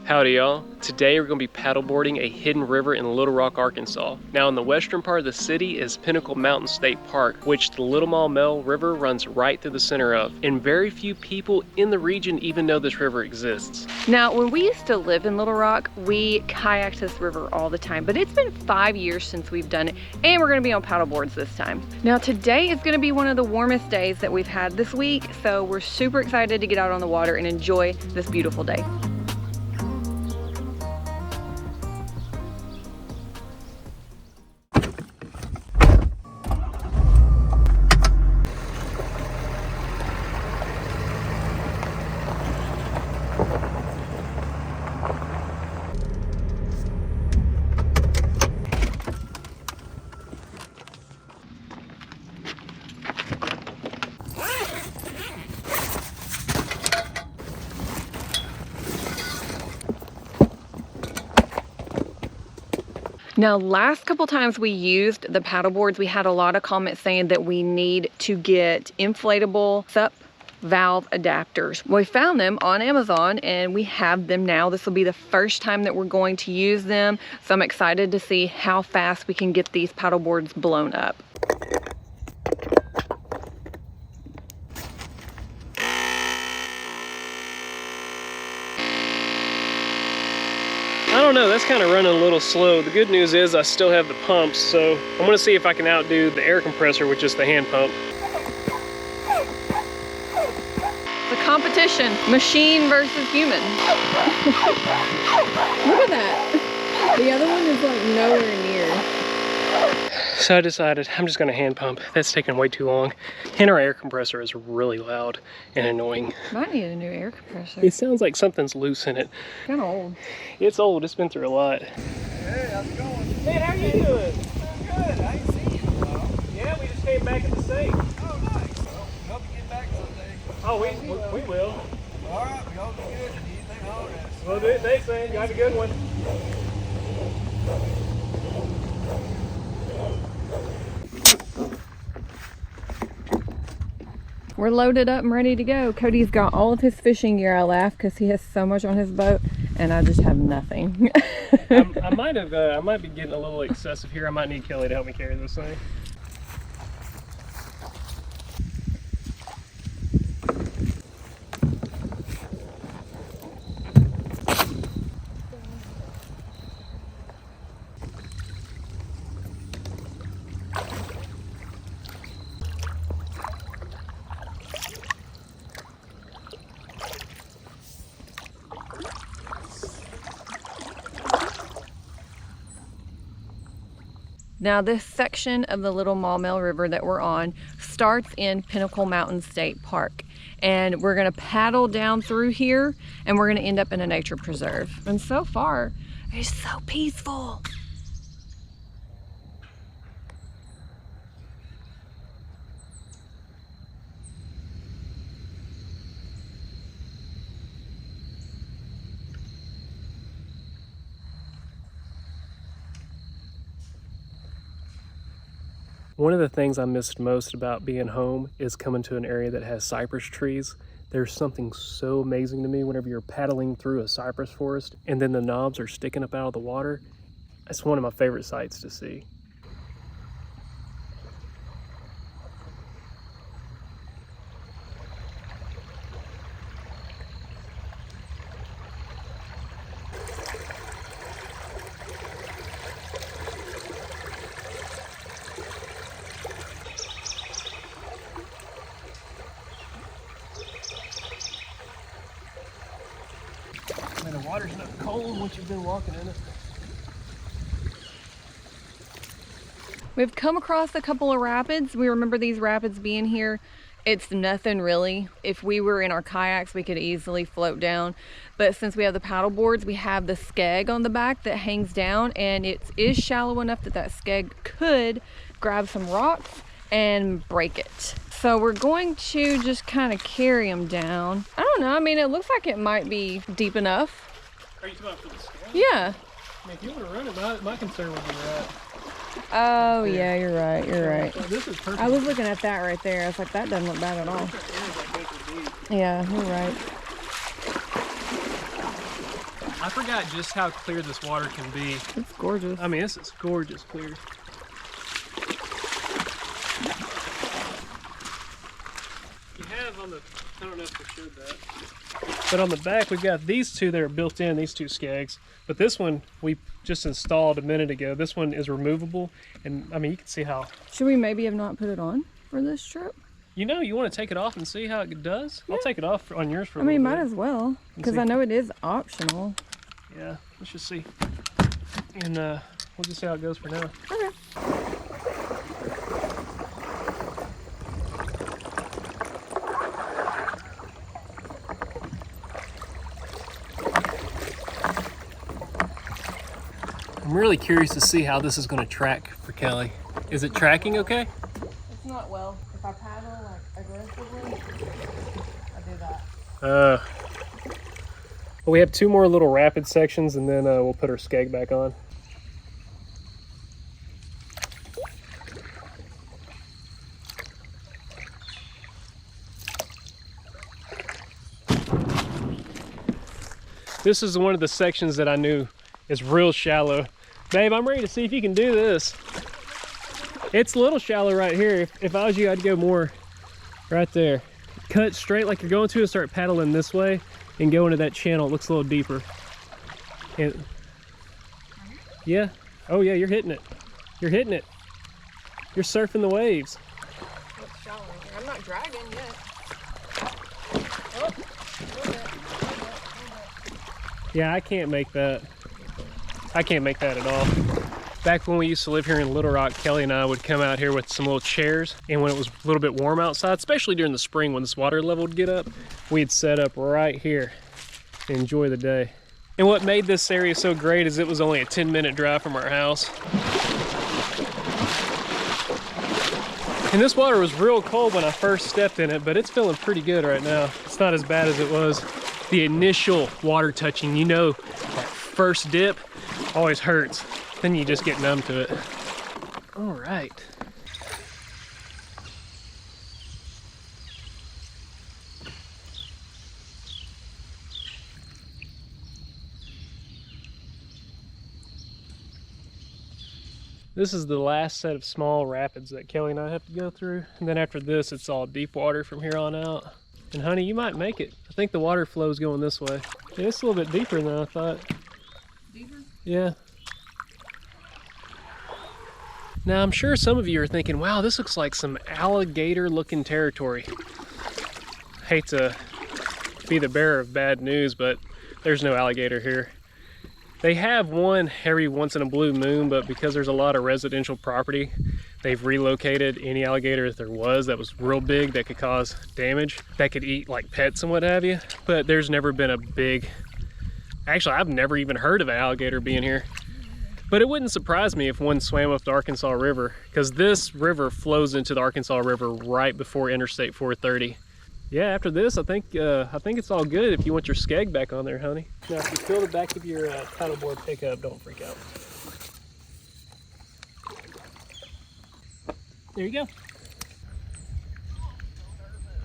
Howdy y'all. Today we're going to be paddleboarding a hidden river in Little Rock, Arkansas. Now in the western part of the city is Pinnacle Mountain State Park, which the Little Maumelle River runs right through the center of. And very few people in the region even know this river exists. Now when we used to live in Little Rock, we kayaked this river all the time, but it's been 5 years since we've done it, and we're going to be on paddle boards this time. Now today is going to be one of the warmest days that we've had this week, so we're super excited to get out on the water and enjoy this beautiful day. Now, last couple times we used the paddle boards, we had a lot of comments saying that we need to get inflatable SUP valve adapters. We found them on Amazon and we have them now. This will be the first time that we're going to use them, so I'm excited to see how fast we can get these paddle boards blown up. I don't know, that's kind of running a little slow. The good news is I still have the pumps, so I'm going to see if I can outdo the air compressor with just the hand pump. The competition, machine versus human. Look at that. The other one is like nowhere near. So I decided I'm just going to hand pump. That's taking way too long. And our air compressor is really loud and annoying. Might need a new air compressor. It sounds like something's loose in it. Kind of old. It's old. It's been through a lot. Hey, how's it going? Man, how are you doing? Doing good. I ain't seen you in a while. Yeah, we just came back at the same. Oh, nice. Well, we hope you get back someday. Oh, we will. All right, we hope you're good. Anything, holler at us. Well, do it. Thanks, man. You have a good one. We're loaded up and ready to go. Cody's got all of his fishing gear. I laugh because he has so much on his boat and I just have nothing. I might be getting a little excessive here. I might need Kelly to help me carry this thing. Now this section of the Little Maumelle River that we're on starts in Pinnacle Mountain State Park. And we're gonna paddle down through here and we're gonna end up in a nature preserve. And so far, it's so peaceful. One of the things I missed most about being home is coming to an area that has cypress trees. There's something so amazing to me whenever you're paddling through a cypress forest and then the knobs are sticking up out of the water. That's one of my favorite sights to see. Man, the water's not cold once you've been walking in it. We've come across a couple of rapids. We remember these rapids being here. It's nothing really. If we were in our kayaks, we could easily float down. But since we have the paddle boards, we have the skeg on the back that hangs down, and it is shallow enough that that skeg could grab some rocks and break it. So we're going to just kind of carry them down. I don't know, I mean, it looks like it might be deep enough. Are you talking about for the skeg? Yeah. I mean, if you want to run it, my concern would be that. Oh yeah, you're right, you're right. This is perfect. I was looking at that right there. I was like, that doesn't look bad at all. Yeah, you're right. I forgot just how clear this water can be. It's gorgeous. I mean, this is gorgeous clear. You have on the, I don't know if I showed that, but on the back we've got these two that are built in, these two skegs. But this one we just installed a minute ago. This one is removable, and I mean, you can see how. Should we maybe have not put it on for this trip? You know, you want to take it off and see how it does? Yeah. I'll take it off on yours for a I mean, little might bit. as well, because I know it is optional. Yeah, let's just see. And we'll just see how it goes for now. Okay. I'm really curious to see how this is going to track for Kelly. Is it tracking okay? It's not well. If I paddle like aggressively, I do that. Well, we have two more little rapid sections, and then we'll put our skeg back on. This is one of the sections that I knew is real shallow. Babe, I'm ready to see if you can do this. It's a little shallow right here. If I was you, I'd go more right there. Cut straight like you're going to and start paddling this way and go into that channel. It looks a little deeper. And yeah. Oh yeah, you're hitting it. You're hitting it. You're surfing the waves. It's shallow here. I'm not dragging yet. Yeah, I can't make that. I can't make that at all. Back when we used to live here in Little Rock, Kelly and I would come out here with some little chairs, and when it was a little bit warm outside, especially during the spring when this water level would get up, we'd set up right here and enjoy the day. And what made this area so great is it was only a 10-minute drive from our house. And this water was real cold when I first stepped in it, but it's feeling pretty good right now. It's not as bad as it was. The initial water touching, you know, that first dip always hurts. Then you just get numb to it. All right. This is the last set of small rapids that Kelly and I have to go through. And then after this, it's all deep water from here on out. And honey, you might make it. I think the water flow is going this way. Yeah, it's a little bit deeper than I thought. Deeper? Yeah. Now, I'm sure some of you are thinking, wow, this looks like some alligator-looking territory. Hate to be the bearer of bad news, but there's no alligator here. They have one every once in a blue moon, but because there's a lot of residential property, they've relocated any alligator that there was that was real big that could cause damage, that could eat like pets and what have you. But there's never been a big, actually I've never even heard of an alligator being here. But it wouldn't surprise me if one swam up the Arkansas River, because this river flows into the Arkansas River right before Interstate 430. Yeah, after this, I think it's all good if you want your skeg back on there, honey. Now, if you feel the back of your paddleboard pick up, don't freak out. There you go.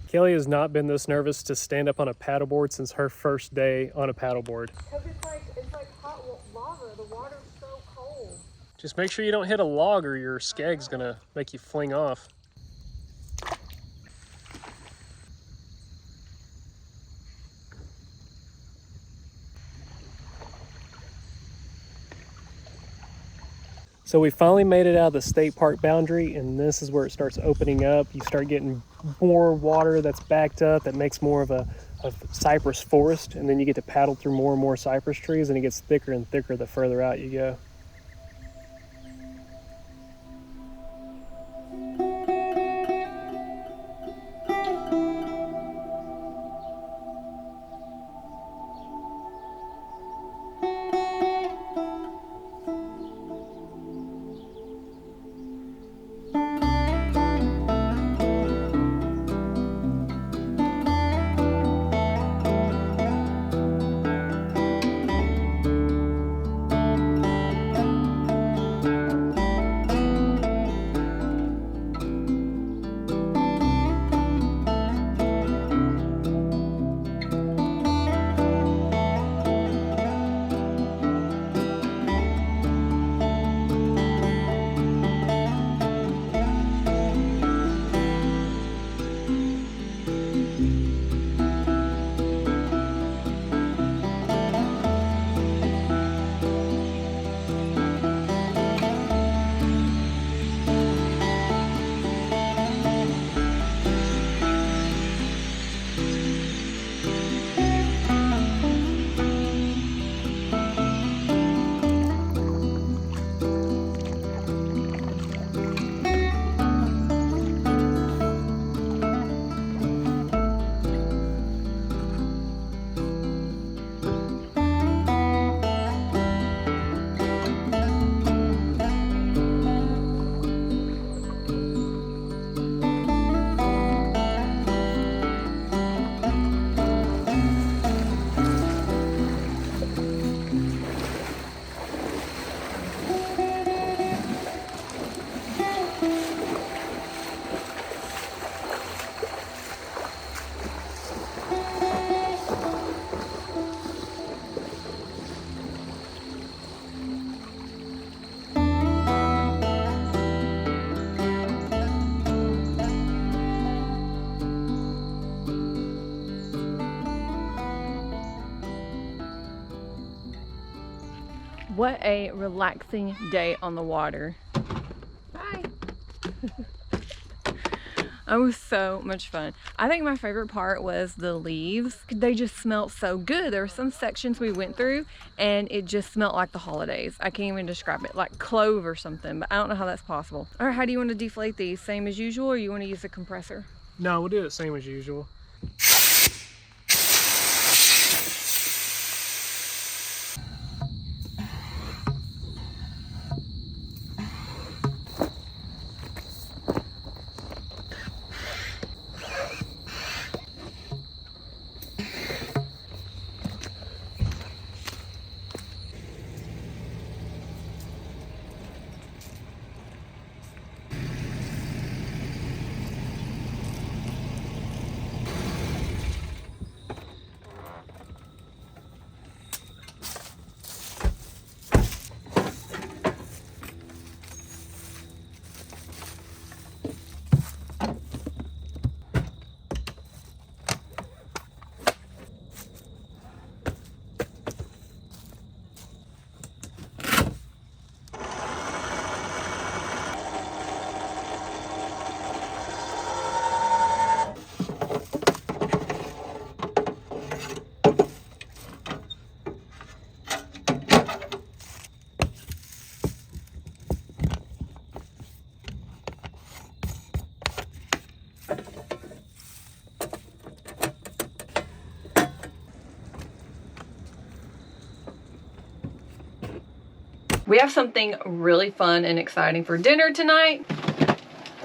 Kelly has not been this nervous to stand up on a paddleboard since her first day on a paddleboard. Because it's like hot lava. The water's so cold. Just make sure you don't hit a log or your skeg's gonna make you fling off. So we finally made it out of the state park boundary, and this is where it starts opening up. You start getting more water that's backed up that makes more of a cypress forest, and then you get to paddle through more and more cypress trees, and it gets thicker and thicker the further out you go. What a relaxing day on the water. Bye. It was so much fun. I think my favorite part was the leaves. They just smelled so good. There were some sections we went through and it just smelled like the holidays. I can't even describe it, like clove or something, but I don't know how that's possible. All right, how do you want to deflate these? Same as usual, or you want to use a compressor? No, we'll do it same as usual. We have something really fun and exciting for dinner tonight.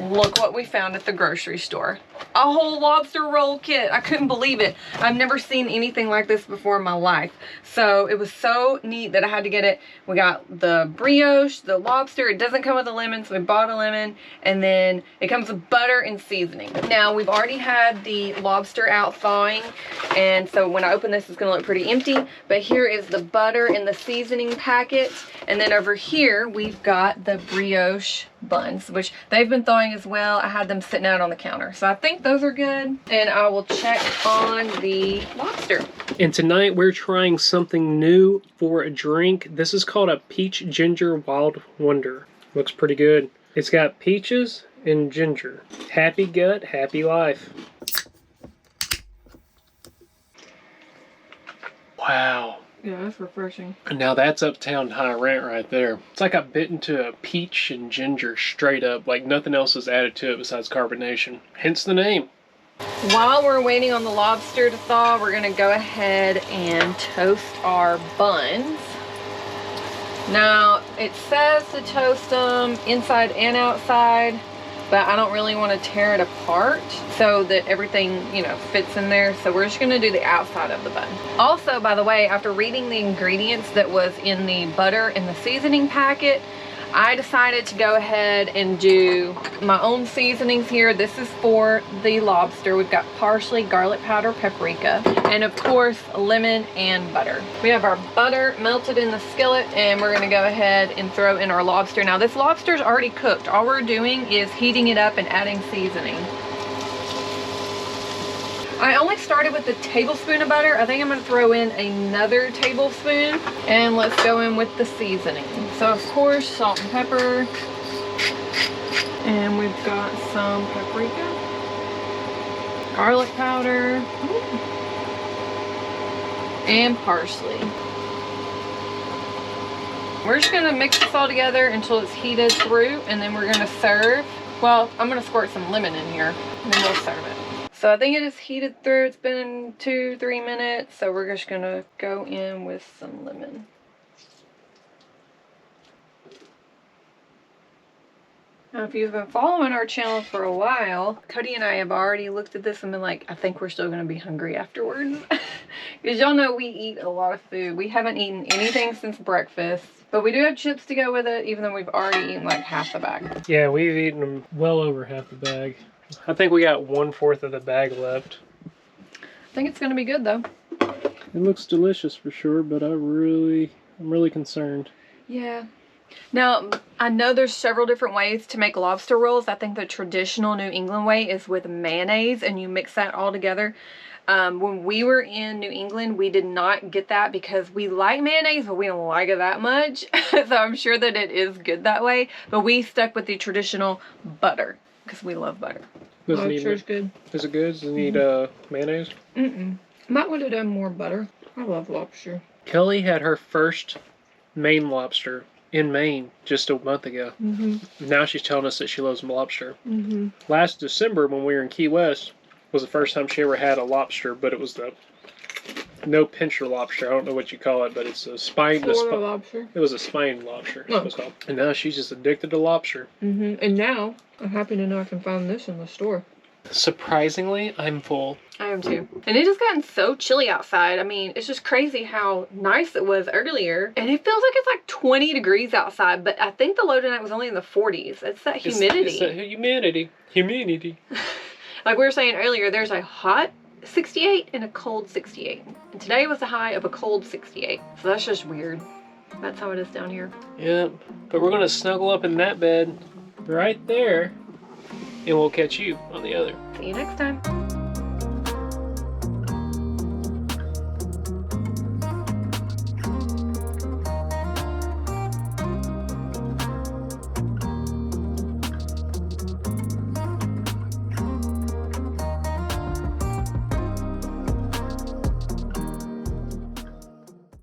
Look what we found at the grocery store. A whole lobster roll kit. I couldn't believe it. I've never seen anything like this before in my life. So it was so neat that I had to get it. We got the brioche, the lobster. It doesn't come with a lemon, so we bought a lemon. And then it comes with butter and seasoning. Now, we've already had the lobster out thawing. And so when I open this, it's gonna look pretty empty. But here is the butter and the seasoning packet. And then over here, we've got the brioche buns, which they've been thawing as well. I had them sitting out on the counter. So I think those are good. And I will check on the lobster. And tonight we're trying something new for a drink. This is called a peach ginger wild wonder. Looks pretty good. It's got peaches and ginger. Happy gut, happy life. Wow. Yeah, that's refreshing. Now that's uptown high rent right there. It's like I bit into a peach and ginger straight up, like nothing else is added to it besides carbonation. Hence the name. While we're waiting on the lobster to thaw, we're gonna go ahead and toast our buns. Now, it says to toast them inside and outside, but I don't really want to tear it apart so that everything, you know, fits in there. So we're just gonna do the outside of the bun. Also, by the way, after reading the ingredients that was in the butter and the seasoning packet, I decided to go ahead and do my own seasonings here. This is for the lobster. We've got parsley, garlic powder, paprika, and of course, lemon and butter. We have our butter melted in the skillet, and we're gonna go ahead and throw in our lobster. Now, this lobster's already cooked. All we're doing is heating it up and adding seasoning. I only started with a tablespoon of butter. I think I'm gonna throw in another tablespoon, and let's go in with the seasoning. So of course, salt and pepper, and we've got some paprika, garlic powder, and parsley. We're just gonna mix this all together until it's heated through, and then we're gonna serve. Well, I'm gonna squirt some lemon in here, and then we'll serve it. So I think it is heated through. It's been 2-3 minutes. So we're just gonna go in with some lemon. Now, if you've been following our channel for a while, Cody and I have already looked at this and been like, I think we're still gonna be hungry afterwards. Because y'all know we eat a lot of food. We haven't eaten anything since breakfast. But we do have chips to go with it, even though we've already eaten like half the bag. Yeah, we've eaten them well over half the bag. I think we got 1/4 of the bag left. I think it's gonna be good though. It looks delicious for sure, but I'm really concerned. Yeah. Now, I know there's several different ways to make lobster rolls. I think the traditional New England way is with mayonnaise, and you mix that all together. When we were in New England, we did not get that because we like mayonnaise, but we don't like it that much. So I'm sure that it is good that way. But we stuck with the traditional butter because we love butter. Lobster's good. Is it good? Does it need mayonnaise? Might would have done more butter. I love lobster. Kellie had her first Maine lobster in Maine just a month ago. Now she's telling us that she loves lobster. Last December when we were in Key West was the first time she ever had a lobster, but it was the no pincher lobster. I don't know what you call it, but it's a spine. Lobster. It was a spine lobster. It was called. And now she's just addicted to lobster. And now I'm happy to know I can find this in the store. Surprisingly, I'm full. I am too. And it has gotten so chilly outside. I mean, it's just crazy how nice it was earlier. And it feels like it's like 20 degrees outside, but I think the low tonight was only in the 40s. It's that humidity. It's that humidity. Like we were saying earlier, there's a hot 68 and a cold 68. And today was the high of a cold 68. So that's just weird. That's how it is down here. Yep. But we're going to snuggle up in that bed right there. And we'll catch you on the other. See you next time.